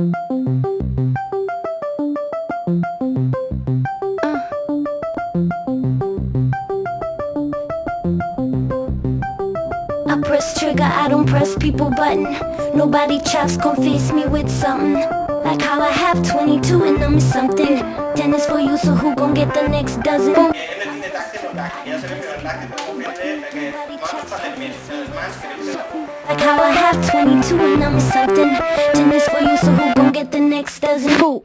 I press trigger, I don't press people button. Nobody chops gon' face me with something. Like how I have 22 and them is something. 10 is for you, so who gon' get the next dozen? Like how I have 22 and them is something. 10 is for you, so who gon' get the next dozen? Who?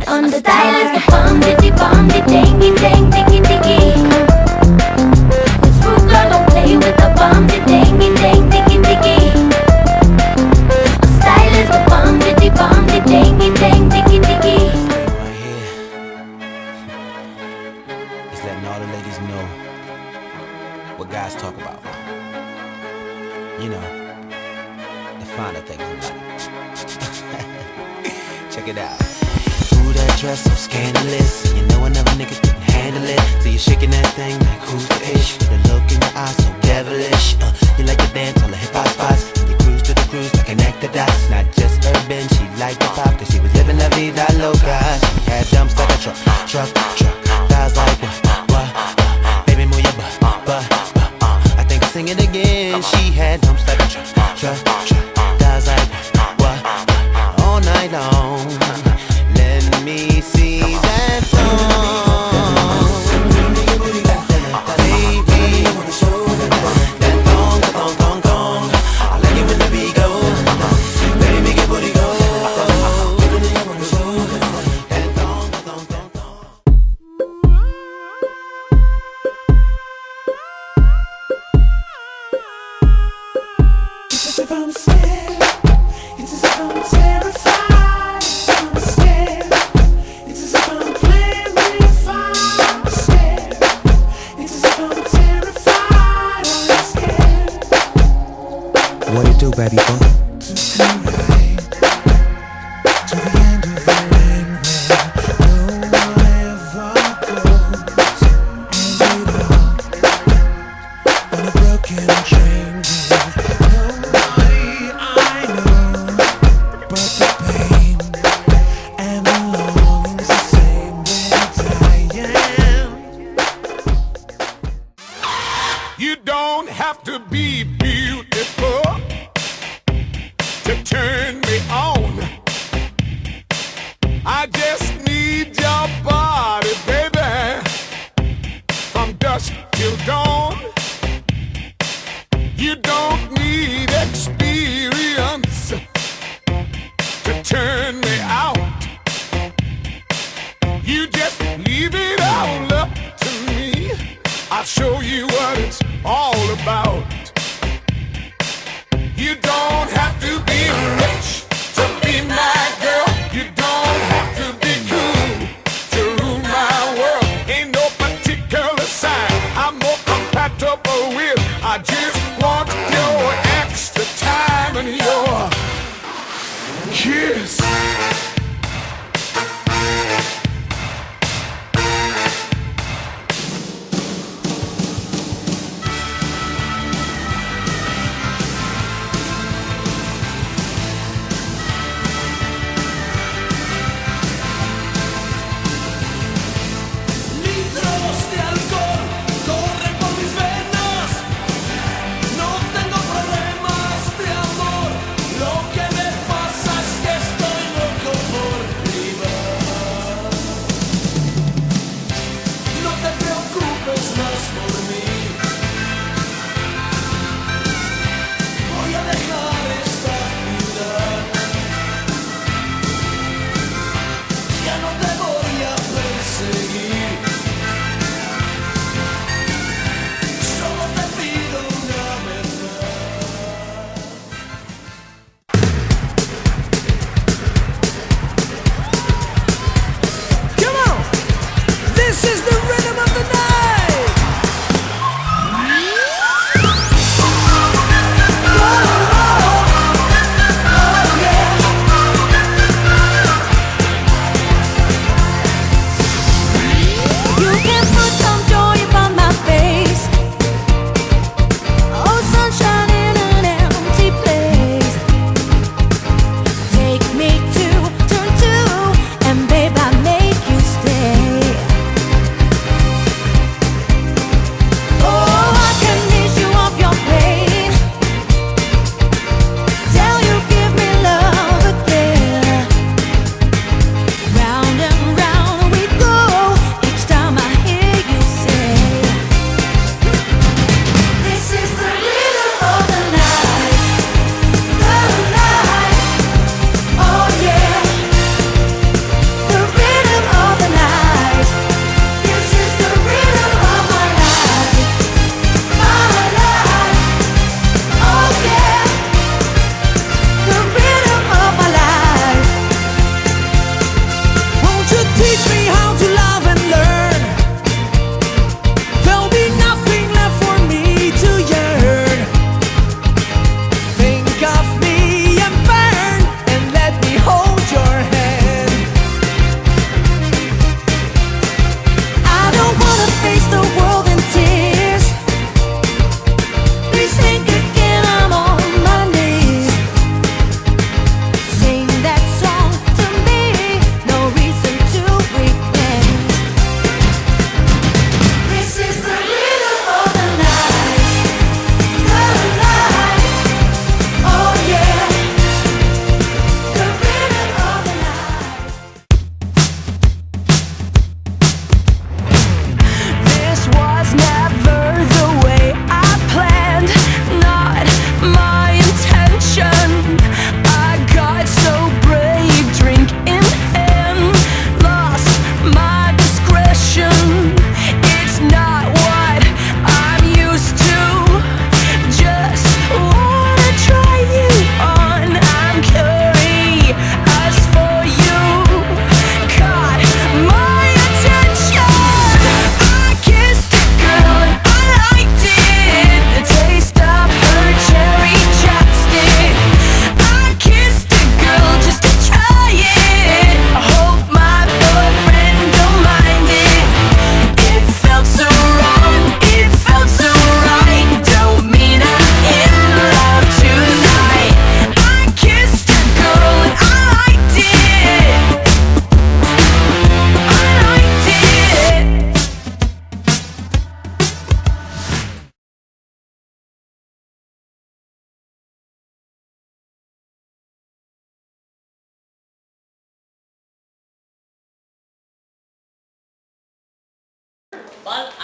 On the style is the bomb, diddy bomb, diddy dingy dang, dingy diggy. This rude girl don't play with the bomb, diddy dingy dang, dingy diggy. A style is the bomb, diddy dingy dang, dingy diggy. Right here is letting all the ladies know what guys talk about. You know, the finer things in life. Check it out. That dress so scandalous, and you know another nigga couldn't handle it. So you're shaking that thing like who's the ish? The look in your eyes so devilish. You like to dance on the hip hop spots, and you cruise to the cruise like connect the dots. Not just urban, she liked the pop, cause she was living la vida loca. She had dumps like a truck. Thighs like what? Baby move your butt. I think I'll sing it again. She had dumps like a truck. Thighs like what? All night long. Let me see that thong, baby. That thong. I like it when the beat go. Baby, make your booty go. That thong. It's as if I'm scared. It's as if I'm terrified. What it do, baby boy? To the end of the lane where no one ever goes. And it all on a broken train with nobody I know. But the pain and the longing's the same way I am. You don't have to be beautiful to turn me on. I just need your body, baby, from dusk till dawn. You don't need experience to turn me out. You just leave it all up to me. I'll show you what it's all about. You don't have to be rich to be my girl. You don't have to be cool to rule my world. Ain't no particular sign I'm more compatible with. I just want your extra time and your kiss. Lo que me pasa es que estoy loco. Bal